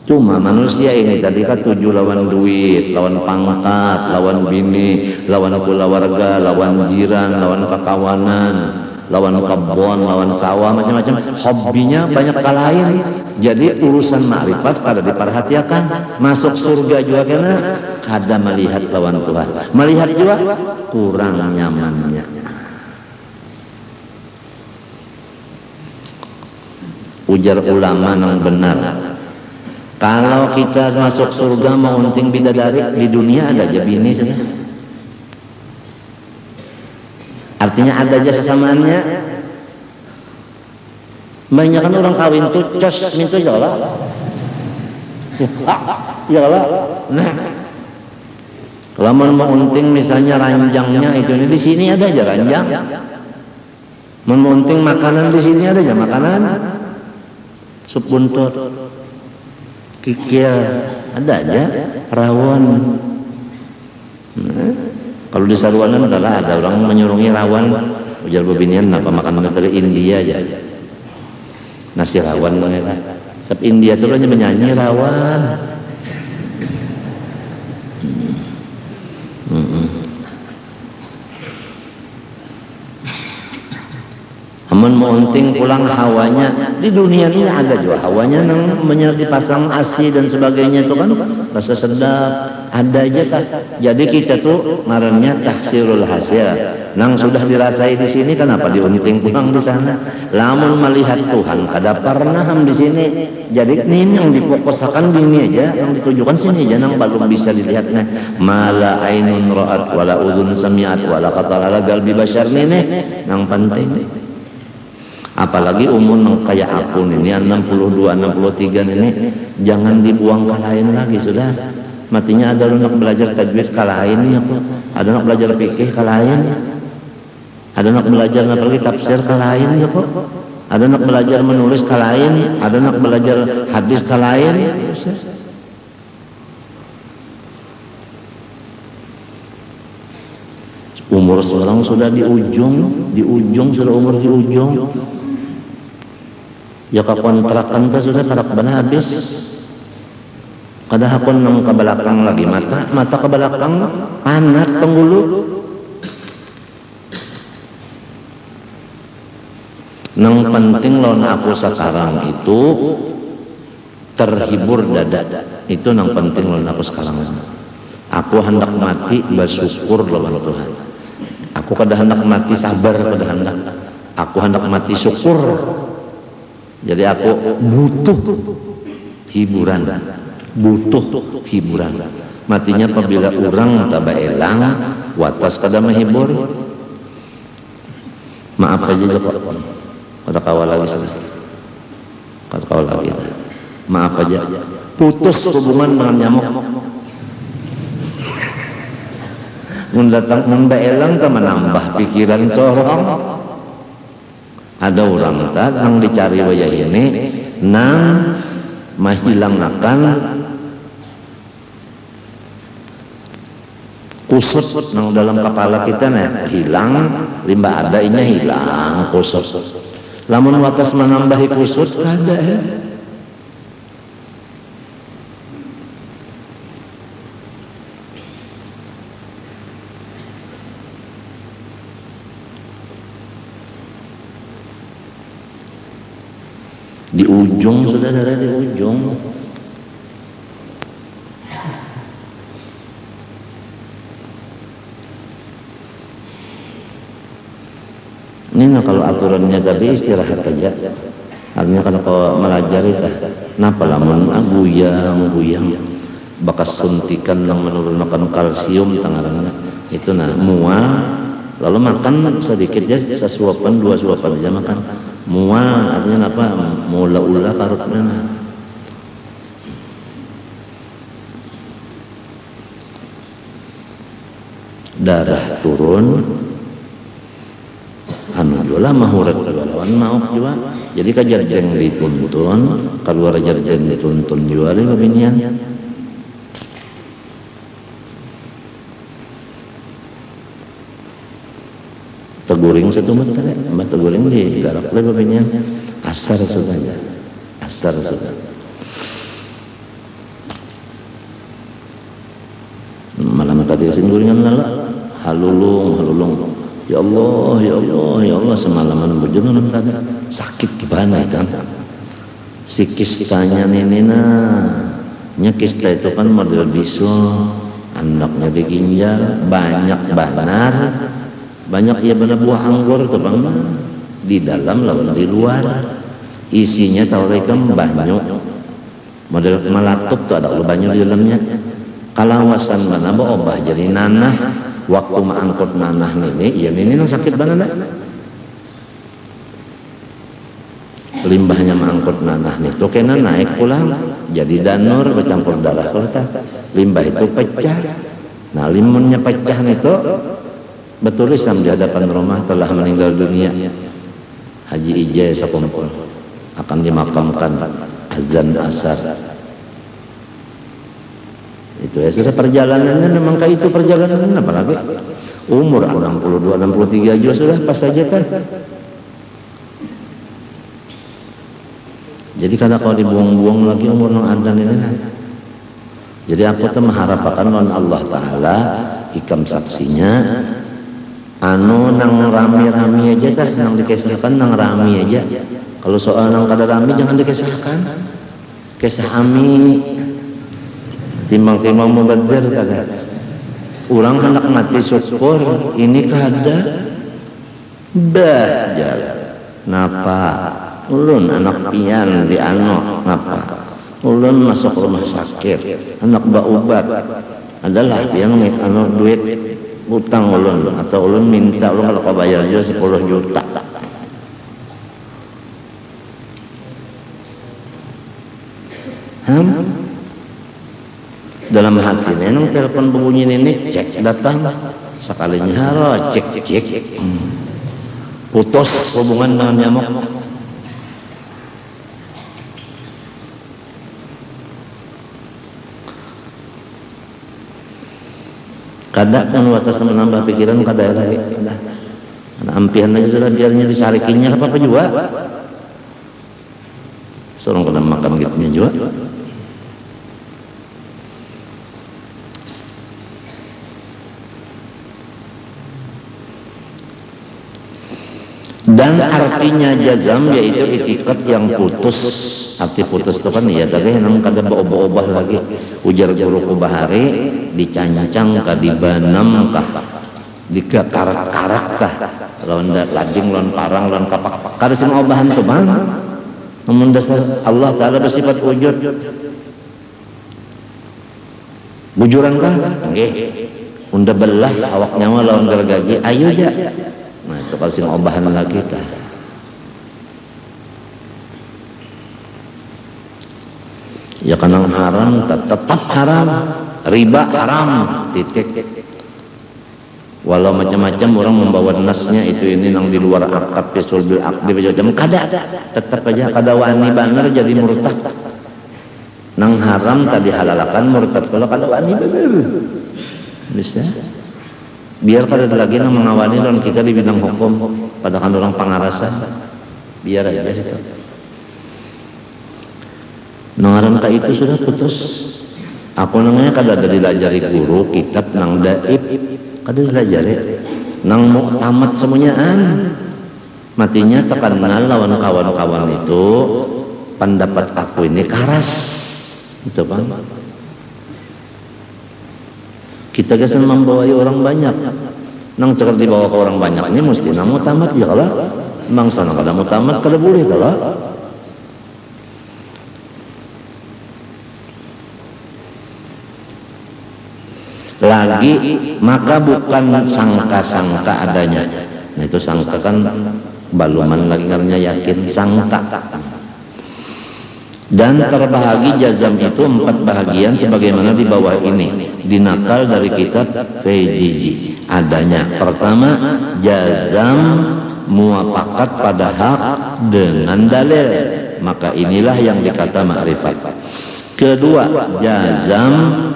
Cuma manusia ini tadi kan tuju lawan duit, lawan pangkat, lawan bini, lawan keluarga, lawan jiran, lawan kekawanan, lawan kebon, lawan sawah, macam-macam. Hobinya banyak kalahin. Jadi urusan makrifat kada diperhatikan. Masuk surga juga karena kada melihat lawan Tuhan. Melihat juga kurang nyamannya. Ujar ulama yang benar. Kalau kita masuk surga mau unting bidadari, di dunia ada aja bini sudah. Artinya ada aja sesamaannya. Banyak kan orang kawin tuh cos mintu jala. Ya lah. Nah, kalau mau unting misalnya ranjangnya itu di sini ada aja ranjang. Mau unting makanan di sini ada aja makanan. Sup buntut. Kikil ada aja rawon. Kalau di Saruanan adalah ada orang menyurungi rawon. Ujar bebinian apa makan dari India aja. Nasi rawon mereka. Sebab India itu hanya menyanyi rawon. Amun mau unting pulang hawanya di dunia ini ada juga hawanya nang dipasang ASI dan sebagainya itu kan rasa sedap ada aja tak. Jadi kita tuh ngarannya tahsirul hasil nang sudah dirasai di sini kenapa diunting pulang di sana. Lamun melihat Tuhan kada pernah di sini. Jadi ini yang difokuskan di ini aja yang ditujukan sini aja nang belum bisa dilihatnya. Mala ainun ra'at wala udhun sami'at wala khatara ala qalbi bashar ini nang penting. Apalagi umur kayak aku ini 62, 63 ini jangan dibuang ke lain lagi sudah. Matinya ada anak belajar tajwid ke lain ya kok. Ada anak belajar fikih ke lain. Ada anak belajar apalagi tafsir ke lain ya kok. Ada anak belajar menulis ke lain, ada anak belajar hadis ke lain. Umur seorang sudah di ujung sudah umur di ujung. Ya kontrakan ta sudah karak bana habis. Kada hakon nang ke belakang lagi mata ke belakang panat penggulu. Nang penting lawan aku sekarang itu terhibur dada. Itu nang penting lawan aku sekarang. Aku hendak mati bersyukur lawan Tuhan. Aku kada hendak mati sabar kada hendak. Aku hendak mati syukur. Jadi aku butuh hiburan. Matinya apabila orang taba elang watas kada menghibur. Maaf aja Joko. Kata kawal lagi selesai. Kata kawal lagi. Maaf aja. Putus hubungan dengan nyamuk. Mendatang menda elang tak menambah pikiran seorang. Ada orang tak nang dicari wayah ini nang mahilangkan kusut nang dalam kepala kita nih hilang limbah ada ini hilang kusut. Lamun watas menambahi kusut kada di ujung saudara di ujung. Ini nah kalau aturannya tadi istirahat aja. Artinya kalau kau melajari kenapa lamun guyang bakas suntikan yang menurunkan kalsium tangan itu nah mual lalu makan sedikit ya sesuapan dua suapan aja makan. Mual artinya apa? Mula-ula karut mana? Darah turun, anu juga mahurat lawan maaf juga. Jadi kajarjeng dituntun, keluar jarjeng dituntun juga deh babinian. Teguring satu meter ya, mbak teguring di garap leh babinian. Asar sudah. tadi singguringan lala halulung ya Allah ya Allah ya Allah semalaman bujunun tadi sakit gimana kan si kistanya nina nya kista itu kan model bisul anaknya diginjal banyak banar banyak ya benar buah anggur tuh bang di dalam lawan di luar isinya taurikan banyak model melatup tuh ada banyak di dalamnya kalawasan mana obah jadi nanah waktu mangkut nanah ini ya ini sakit banget limbahnya mangkut nanah itu kena naik pulang jadi danur bercampur darah limbah itu pecah nah limunnya pecah itu bertulisan di hadapan rumah telah meninggal dunia Haji Ijai sakumpul akan dimakamkan azan asar itu ya sudah perjalanannya memang kayak itu perjalanan apalagi umur 62 63 juga sudah pas saja kan jadi kadang kalau dibuang-buang lagi umur nang adan ini jadi aku tuh mengharapkan non Allah Ta'ala ikam saksinya anu nang rami-rami aja tah nang dikisahkan nang rami aja kalau soal nang kada rami jangan dikisahkan kisah ami timbang-timbang mubadir kada orang hendak mati syukur ini kada jalan napa ulun anak pian di ano ngapa ulun masuk rumah sakit anak baubat adalah yang anu duit utang ulun atau ulun minta ulun kalau kau bayar aja 10 juta dalam hati nenong telepon berbunyi ini cek datang sekalinya haro cek putus hubungan dengan nyamuk kadang kan watas menambah pikiran kadang lagi ada ampihan aja sudah biarnya disarikinya apa juga seorang kena makan gitunya juga dan artinya jazam yaitu itikat yang putus arti putus itu kan ya tapi memang kada berubah-ubah lagi ujar guru kubahari dicancang ka dibanam kah dikarak-karak kah lawan lading lawan parang lawan kapak kada sing obahan tuh bang namun dasar Allah Ta'ala bersifat wujud bujuran kah nggih unda belah awak nyawa lawan gergaji ayo ja nah itu kalau sing obahan lagi kah ya karena haram tetap haram riba haram titik walau macam-macam orang membawa nasnya itu ini yang di luar akad pisul bil akdi macam kada tetap aja kada wani banar jadi murtad nang haram tadi halalakan murtad kalau kada wani bener bisa biar kada lagi nang mengawali dan kita di bidang hukum padahal orang pangarasan biar aja situ nangaran ka itu sudah putus aku namanya kada ada dilajari guru kitab nang daib kada dilajari nang muktamad semuanyaan matinya terkenal lawan kawan-kawan itu pendapat aku ini karas itu bang kita kesan membawai orang banyak nang cekar dibawa ke orang banyak ini mesti nang muktamad ya kalau mangsa nang kada muktamad kada boleh kalau lagi maka bukan sangka-sangka adanya nah itu sangka kan baluman lagi karena yakin sangka dan terbahagi jazam itu 4 bahagian sebagaimana di bawah ini dinakal dari kitab Fejiji adanya pertama jazam muafakat pada hak dengan dalil maka inilah yang dikata ma'rifat kedua jazam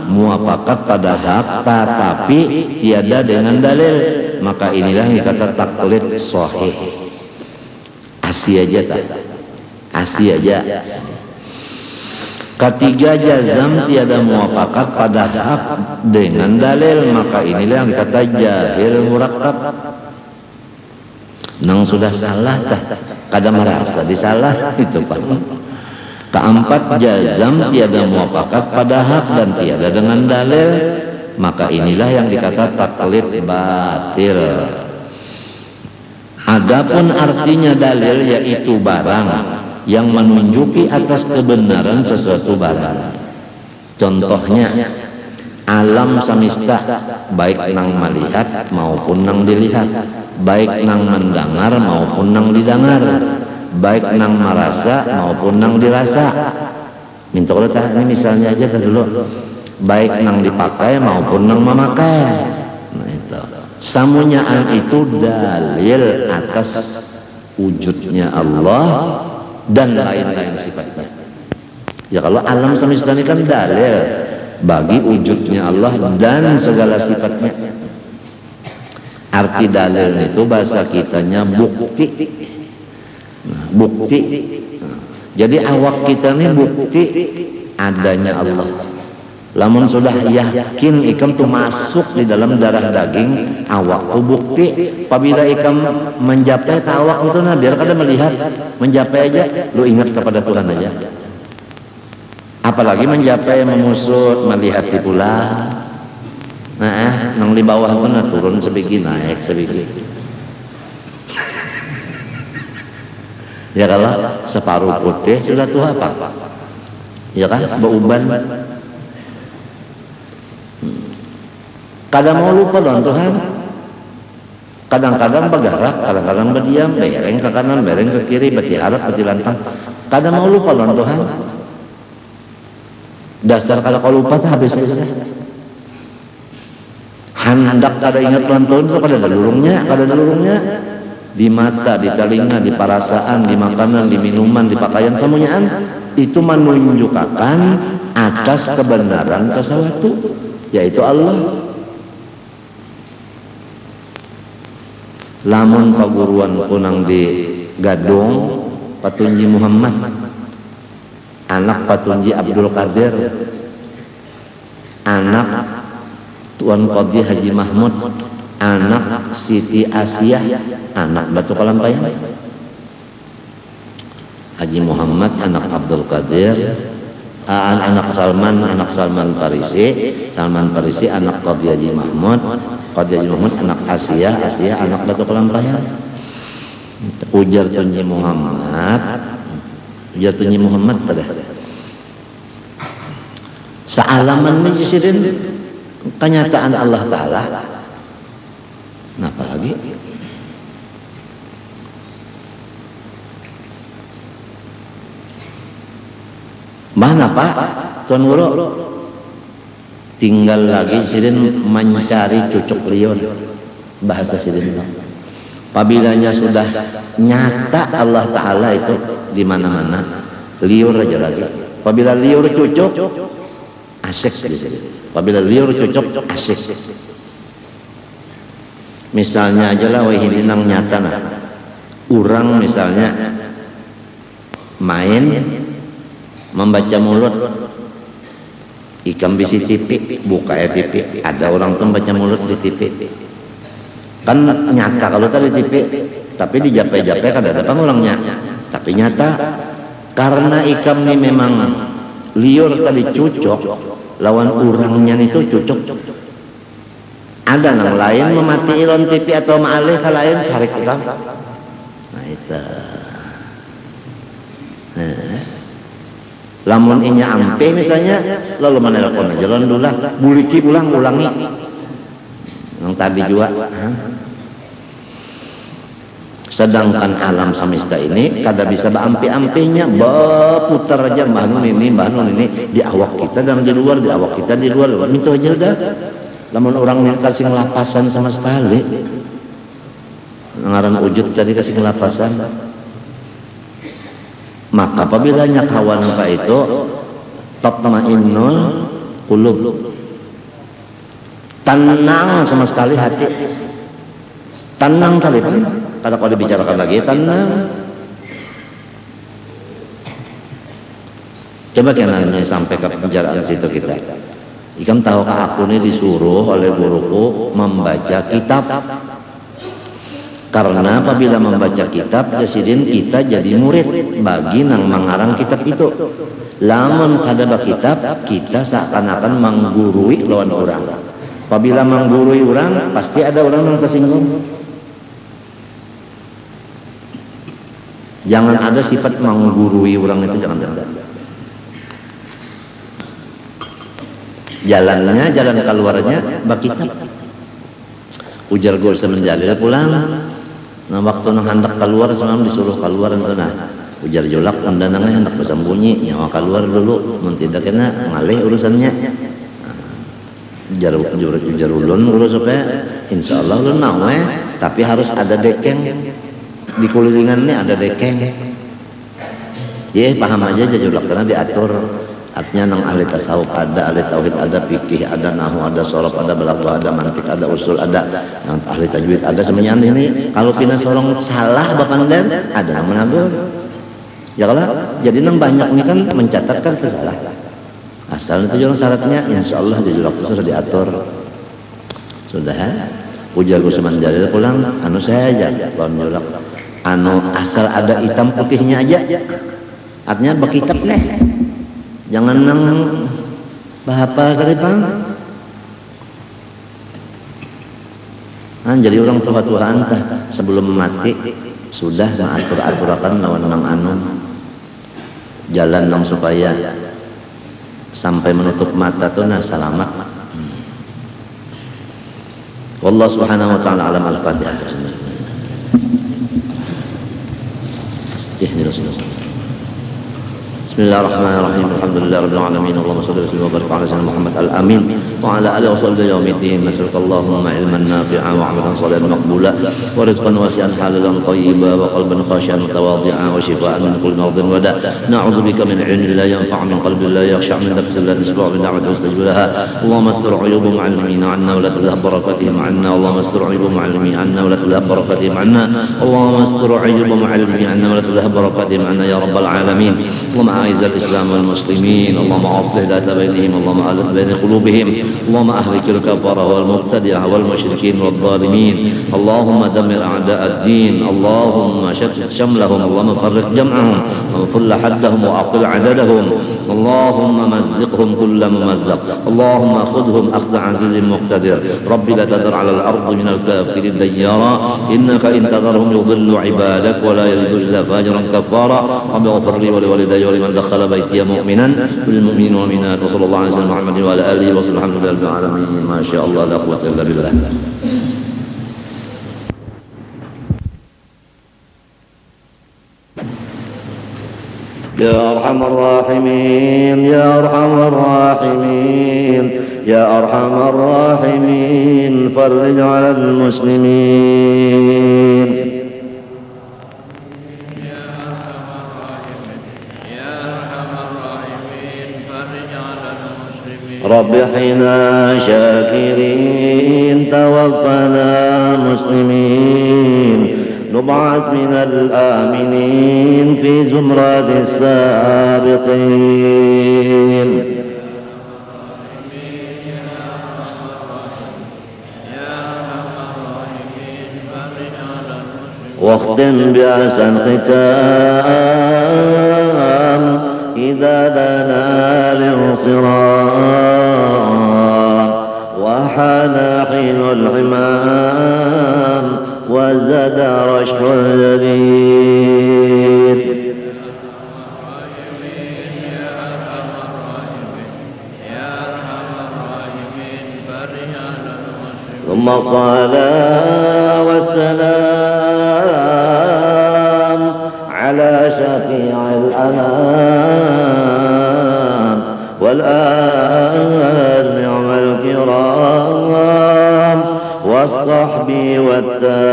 muafakat pada hak tetapi tiada dengan dalil maka inilah yang dikata taklid sahih asli aja tak asli aja Ketiga, jazam tiada muafakat pada hak dengan dalil, maka inilah yang dikata jahil murakkab. Nang sudah salah tah kada merasa disalah itu Pak. Keempat, jazam tiada muafakat pada hak dan tiada dengan dalil, maka inilah yang dikata taklid batil. Adapun artinya dalil yaitu barang yang menunjuki atas kebenaran sesuatu barang. Contohnya alam semesta, baik nang melihat maupun nang dilihat, baik nang mendengar maupun nang didengar, baik nang merasa maupun nang dirasa. Minta kalau ini misalnya aja dulu, baik nang dipakai maupun nang memakai. Nah itu samunyaan itu dalil atas wujudnya Allah dan lain-lain sifatnya. Ya kalau alam semesta ini kan dalil bagi wujudnya Allah dan segala sifatnya. Arti dalil itu bahasa kitanya bukti. Nah, bukti. Nah, jadi awak kita ini bukti adanya Allah. Lamun sudah yakin ikam tuh masuk di dalam darah daging awak tuh bukti. Apabila ikam menjapai awak itu nah biar kada melihat, menjapai aja lu ingat kepada Tuhan aja. Apalagi menjapai memusut melihat di pula. Nah, nang di bawah tuh nah turun sebegi naik sebegi. Ya kalau separuh putih sudah tuh apa? Ya kan beuban. Kadang mau lupa dong Tuhan. Kadang-kadang bergerak, kadang-kadang berdiam, bereng ke kanan, bereng ke kiri, beti harap, beti lantang. Kadang mau lupa dong Tuhan. Dasar kalau kau lupa tuh habis aja. Hendak kada ingat ulang tahun itu kada ada lurungnya. Di mata, di telinga, di perasaan, di makanan, di minuman, di pakaian, semuanya itu menunjukkan atas kebenaran sesuatu, yaitu Allah. Lamun paguruan kunang di Gadung Patunji Muhammad, anak Patunji Abdul Qadir, anak Tuan Qadhi Haji Mahmud, anak Siti Asiyah, anak Batu Kalampayan. Haji Muhammad anak Abdul Qadir, anak Salman Farisi anak Qadhi Haji Mahmud, Qadhi Haji Mahmud anak Asiyah anak Batu Kalampayan. Ujar Tunji Muhammad tadi sealaman ini jisirin kenyataan Allah Ta'ala. Kenapa lagi? Mana Pak? Tuan Guru tinggal lagi sirin mencari cucuk liur, bahasa sirin. Apabila sudah nyata Allah Ta'ala itu di mana-mana, liur aja lagi. Apabila liur cucuk, asik di sini. Apabila liur cucuk, asik. Misalnya aja lah, ini nang nyata nah. Urang misalnya main membaca mulut, ikam bisi TV, buka TV, ada orang tuh baca mulut di TV. Kan nyata kalau tadi TV, tapi dijapai-japai kan ada pengulangnya. Tapi nyata karena ikam ini memang liur tadi cucuk, lawan urangnya itu cucuk. Ada yang lain memati ilon TV atau ma'alih ke lain sarik ikam. Nah itu. Lamun inya ampe misalnya, lalu menelpon aja lawan dulu, buliki pulang ulangi. Yang tadi juga. Sedangkan alam semesta ini kada bisa beampi-ampinya, berputar aja mbah nun ini di awak kita dan di luar, di awak kita di luar. Minta aja udah. Lamun orang yang kasih ngelapasan sama sekali. Ngaran wujud tadi kasih ngelapasan. Maka apabila hawa nafsu itu tatmainnul qulub, tenang sama sekali hati, tenang kali Pak. Kalau dibicarakan lagi tenang. Coba kenalnya sampai ke penjaraan situ kita. Ikam tahu aku ini disuruh oleh guruku membaca kitab. Karena apabila membaca kitab, jasidin kita jadi murid bagi nang mengarang kitab itu. Lamun kada kitab, kita seakan-akan menggurui lawan orang. Apabila menggurui orang, pasti ada orang yang tersinggung. Jangan ada sifat menggurui orang itu, jangan ada. Jalannya, jalan keluarnya, bakitab. Ujar gol semenjalil pulang. Nah waktu nang hendak keluar semalam disuruh keluar itu nah. Ujar jolak undanangnya hendak bersembunyi, nyawa keluar dulu, tidak kena ngalih urusannya. Ujar ulun urus supaya insya Allah ulun mau tapi harus ada dekeng di kulilingannya ada dekeng. Paham aja jolak karena diatur. Artinya nang ahli tasawuf ada, ahli tauhid ada, fikih ada, nahwu ada, sorof ada, balaghah ada, mantik ada, usul ada, yang ahli tajwid ada. Semuanya ini kalau pina sorong salah bapandan ada yang menagur. Ya kalau jadi nang banyak ini kan mencatatkan kesalahan. Asal itu jalan syaratnya, insya Allah di waktu sudah diatur. Sudah. Ujar Gusman Jalil pulang, anu saya aja, lawan jolak. Anu asal ada hitam putihnya aja. Artinya berkitab nih. Jangan nang bahapal tadi Bang. Jadi orang tua-tua antah sebelum mati sudah mengatur-aturakan lawan nang anu jalan nang supaya sampai menutup mata tuh nah selamat. Wallahu subhanahu wa ta'ala alam al-Fatihah. Bismillahirrahmanirrahim. Alhamdulillahirabbil alamin. Allahumma shalli wa sallim wa barik ala sayyidina Muhammad al-amin wa ala alihi wa sahbihi yaumiddin. Nas'alukallahumma ilman nafi'an wa 'amalan shalihan maqbula wa rizqan wasi'an halalan thayyiban wa qalban khashi'an mutawadhi'an wa shifaa'an min kulli maradin wa da'. Na'udzubika min 'ilmin la yanfa'u min qalbin la yakhsha' min nafsin la tasma'u min da'watin mustajib laha. Allahumma astur 'uyuba mu'allimina 'anna wa la tudhhab barakatihim 'anna. Allahumma astur 'uyuba mu'allimina 'anna wa la tudhhab barakatihim 'anna. Allahumma astur 'uyuba mu'allimina 'anna wa la tudhhab barakatihim 'anna ya rabbal alamin. Allahumma أعز الإسلام والمسلمين اللهم أصلح ذات بينهم اللهم ألف بين قلوبهم اللهم أهلك الكفرة والمبتدعة والمشركين والظالمين اللهم دمر أعداء الدين اللهم شتت شملهم اللهم فرق جمعهم وفل حدهم وأقل عددهم اللهم مزقهم كل ممزق اللهم خذهم أخذ عزيز مقتدر رب لا تذر على الأرض من الكافرين ديارا إنك إن تذرهم يضلوا عبادك ولا يلدوا إلا فاجرا كفارا رب اغفر لي ولوالدي ولمن دخل بيتي مؤمنا بالمؤمنين والمؤمنات وصلى الله على سيدنا محمد وعلى آله وصحبه الحمد لله رب العالمين ما شاء الله لا قوة إلا بالله. يا أرحم الراحمين يا أرحم الراحمين يا أرحم الراحمين فرج على المسلمين رب احينا شاكرين توفنا مسلمين نبعث من الآمنين في زمرة السابقين واختم بأحسن ختام إذا دنا الانصرام وحان حين الحمام وزاد رشح الجديد ثم الصلاة والسلام على شفيع الأنام والآل نعم الكرام والصحب والتابعين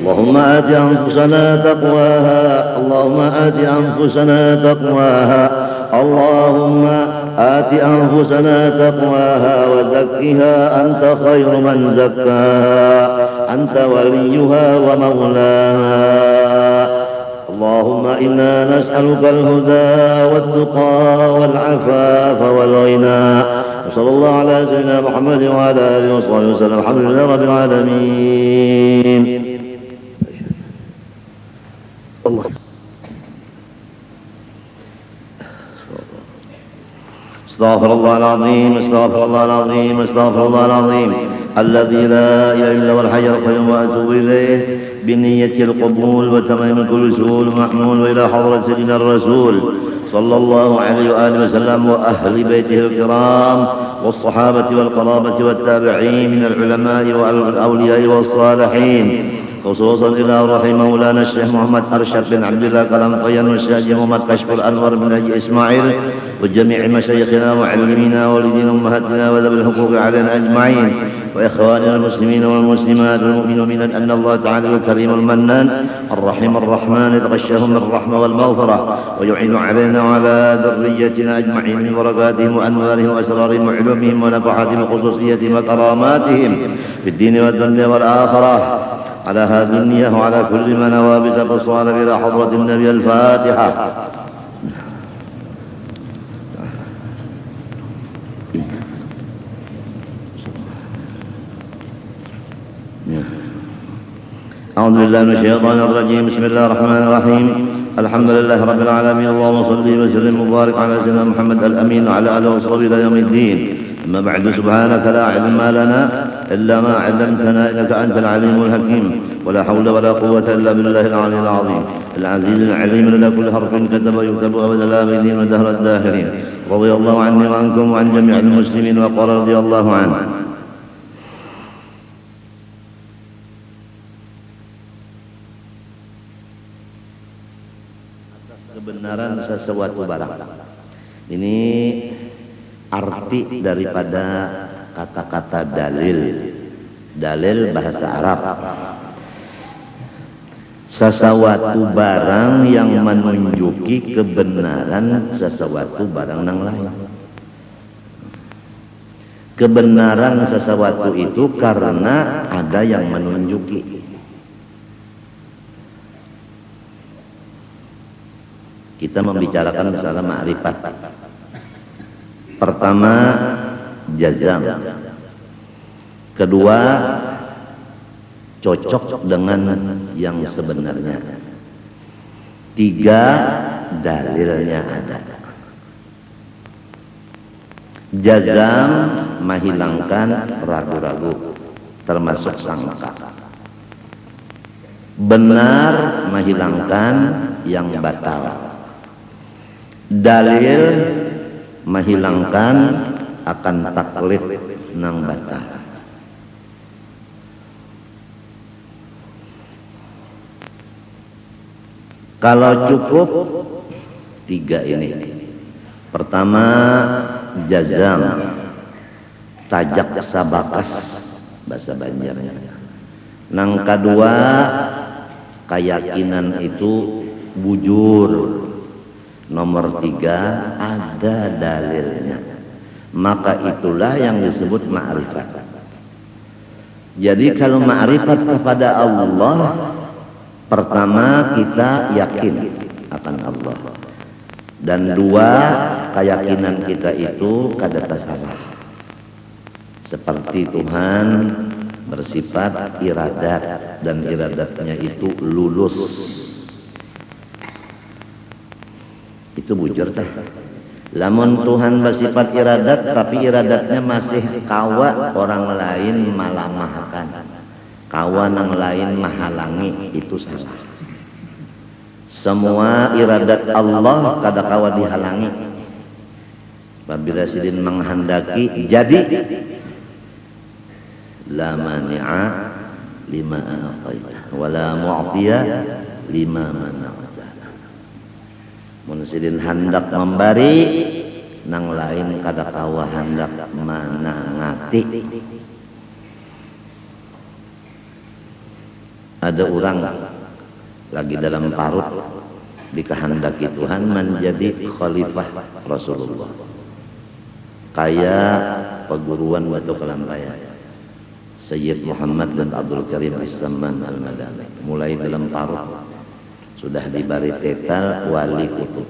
اللهم آت أنفسنا تقواها اللهم آت أنفسنا تقواها اللهم آت أنفسنا تقواها وزكها أنت خير من زكاها أنت وليها ومولاها اللهم إنا نسألك الهدى والتقى والعفاف والغنى وصلى الله على سيدنا محمد وعلى آله وصحبه وسلم الحمد لله رب العالمين. الله استغفر الله العظيم استغفر الله العظيم استغفر الله العظيم الذي لا إله إلا هو الحي القيوم وأتوب إليه بنية القبول وتمام كل سؤول محمول وإلى حضرة سيدنا الرسول صلى الله عليه وآله وسلم وأهل بيته الكرام والصحابة والقرابة والتابعين من العلماء والأولياء والصالحين خصوصا إلى روح مولانا الشيخ محمد أرشد بن عبد الله كلام طيان والشيخ محمد كشف الأنور بن حجي إسماعيل وجميع مشايخنا ومعلمينا والدين أمهاتنا وذوي الحقوق علينا أجمعين وإخواننا المسلمين والمسلمات والمؤمنين أن الله تعالى الكريم المنان الرحيم الرحمن يتغشاهم بالرحمة والمغفرة ويعين علينا وعلى ذريتنا أجمعين من بركاتهم وأنوارهم وأسرارهم وعلومهم ونفحاتهم وخصوصيتهم وكراماتهم في الدين والدنيا والآخرة على هذه النية وعلى كل من نوابس فالصوال إلى حضرة النبي الفاتحة. أعوذ بالله من الشيطان الرجيم بسم الله الرحمن الرحيم الحمد لله رب العالمين اللهم صل وسلم وبارك على سيدنا محمد الأمين وعلى آله وصحبه إلى يوم الدين. أما بعد سبحانك لا علم لنا إلا ما علمتنا إنك أنت العليم الحكيم ولا حول ولا قوة إلا بالله العلي العظيم العزيز العليم لدى كل حرف كتب يكتب أبدا الآبدين ودهر الداهرين. رضي الله عني وعنكم وعن جميع المسلمين وقال رضي الله عنه. Kebenaran sesuatu barang. Ini arti daripada kata-kata dalil. Dalil bahasa Arab. Sesuatu barang yang menunjuki kebenaran sesuatu barang yang lain. Kebenaran sesuatu itu karena ada yang menunjuki. Kita membicarakan masalah ma'rifat. Pertama, jazam. Kedua, cocok dengan yang sebenarnya. Tiga, dalilnya ada. Jazam menghilangkan ragu-ragu, termasuk sangka. Benar menghilangkan yang batal. Dalil menghilangkan akan taklid nang batal. Kalau cukup tiga ini. Pertama, jazam, tajak sabakas bahasa Banjarnya. Nang kedua, keyakinan itu bujur. Nomor tiga, ada dalilnya. Maka itulah yang disebut ma'rifat. Jadi kalau ma'rifat kepada Allah, pertama kita yakin akan Allah. Dan dua, keyakinan kita itu kada tasawuf. Seperti Tuhan bersifat iradat dan iradatnya itu lulus. Itu bujur teh. Lamun Tuhan bersifat iradat tapi iradatnya masih kawa orang lain malah mahakan, kawa nang lain mahalangi, itu salah. Semua iradat Allah kada kawa dihalangi. Apabila sidin menghendaki jadi, la mani'a lima a'taita wa la mu'tiya lima mana'ta. Mun sidin hendak memberi, nang lain kada kawa hendak manangati. Ada orang lagi dalam parut dikehendaki Tuhan menjadi khalifah Rasulullah. kayak perguruan Batu Kalampaya Sayyid Muhammad bin Abdul Karim As-Samman Al-Madani, mulai dalam Parut sudah dibari tetal wali kutub.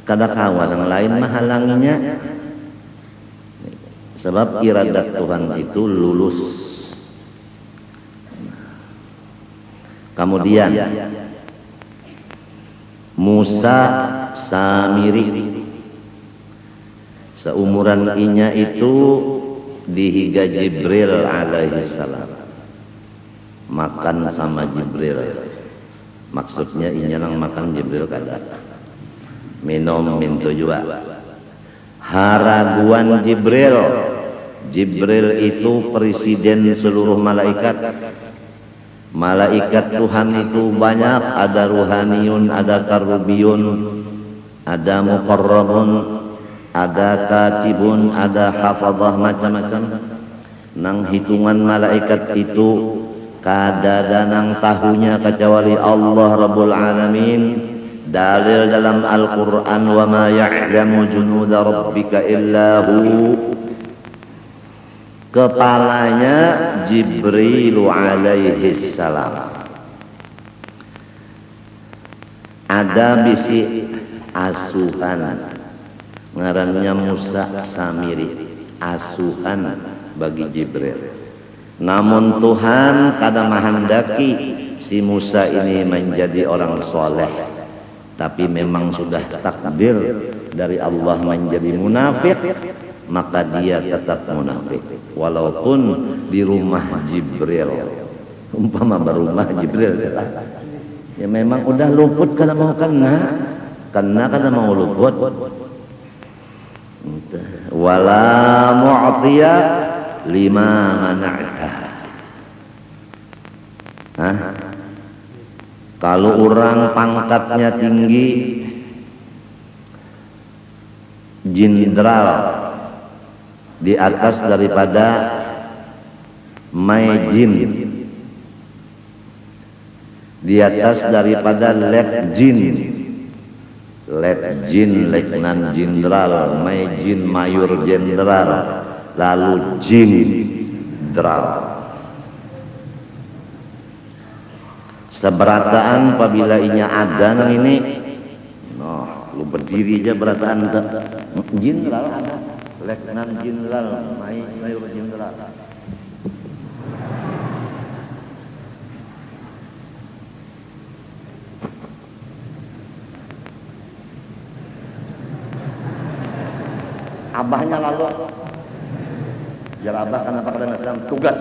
Kada kawan yang lain menghalanginya, sebab iradat Tuhan itu lulus. Kemudian Musa Samiri, seumuran inya itu dihiga Jibril alaihi salam, makan sama Jibril. Maksudnya inya nang makan Jibril kada, minum mintu juga. Haraguan Jibril, Jibril itu presiden seluruh malaikat. Malaikat Tuhan itu banyak, ada ruhaniyun, ada karubiyun, ada muqarrabun, ada katibun, ada hafadhah, macam-macam. Nang hitungan malaikat itu kada danang tahunya kecuali Allah Rabbul Alamin. Dalil dalam Al-Quran, wa ma ya'lamu junuda rabbika illahu. Kepalanya Jibril alaihi salam. Ada bisi asuhan, ngarannya Musa Samiri, asuhan bagi Jibril. Namun Tuhan kada menghendaki si Musa ini menjadi orang soleh, tapi memang sudah takdir dari Allah menjadi munafik, maka dia tetap munafik walaupun di rumah Jibril. Umpama berumah Jibril ya memang udah luput kada mau kena kada mau luput. Wala mu'tiya lima mana'ta. Kalau orang pangkatnya tinggi, jenderal, di atas daripada Maijin, di atas daripada Letjin, Letnan Jenderal, Maijin Mayor Jenderal, lalu Jenderal. Seberataan apabila inya ada nang ini, lu berdiri aja berataan Jenderal ada. Letnan Jenderal, Mayor Jenderal. Abahnya lalu, jar abah kenapa kada masam tugas,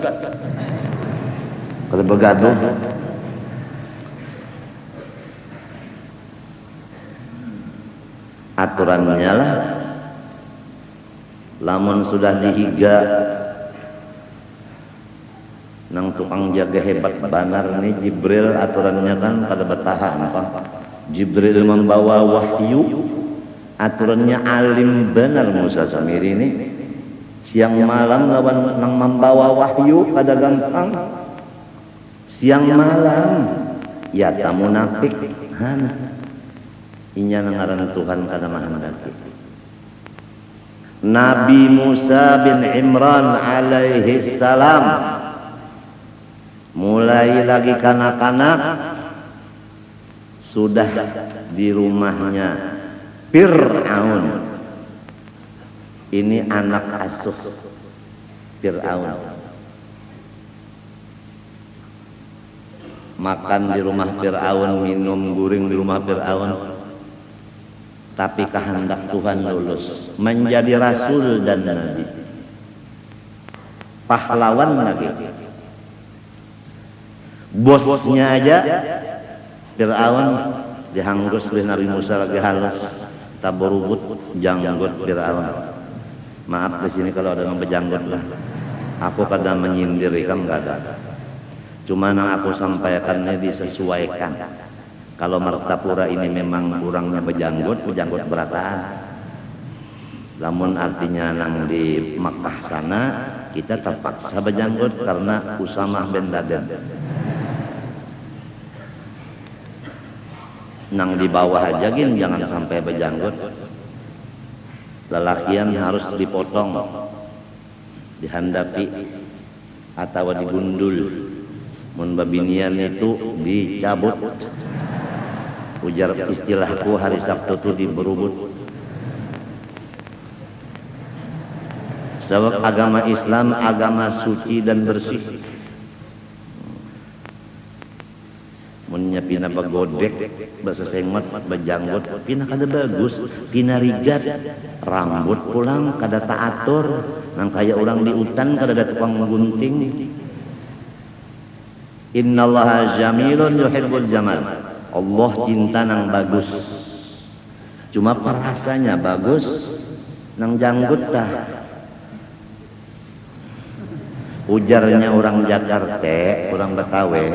kada begaduh. Aturannya lah. Lamun sudah dihiga nang tukang jaga hebat banar nih Jibril, aturannya kan kada betahan apa. Jibril membawa wahyu, aturannya alim benar Musa Samiri ini. Siang malam lawan nang membawa wahyu kada gampang. Siang malam ya tamu munafik. Inya nangaran Tuhan kada menghendaki. Nabi Musa bin Imran alaihi salam mulai lagi kanak-kanak sudah di rumahnya Fir'aun. Ini anak asuh Fir'aun. Makan di rumah Fir'aun, minum guring di rumah Fir'aun. Tapi kehendak Tuhan lulus menjadi rasul dan nabi, pahlawan lagi. Bosnya aja Fir'aun dihanggus oleh Nabi Musa lagi halus, taborubut janggut Fir'aun. Maaf di sini kalau ada yang berjanggut lah. Aku kadang menyindir kamu gak ada. Cuma yang aku sampaikannya disesuaikan. Kalau Martapura ini memang kurangnya berjanggut berataan. Namun artinya nang di Makkah sana kita terpaksa berjanggut karena Usamah bin Laden. Nang di bawah aja gin jangan sampai berjanggut. lalakian harus dipotong, dihandapi atau digundul, mun babinian itu dicabut. Ujar istilahku hari Sabtu itu diberubut. Sebab agama Islam agama suci dan bersih. Munnya pina bagodek bahasa sengot bajanggot pina kada bagus, pina rigat rambut pulang kada taatur, nang kaya orang di hutan kada ada tukang gunting. Innallaha jamilun yuhibbul jamal. Allah cinta nang bagus. Cuma perasanya bagus nang janggut tah. Ujarnya orang Jakarta, orang Betawi,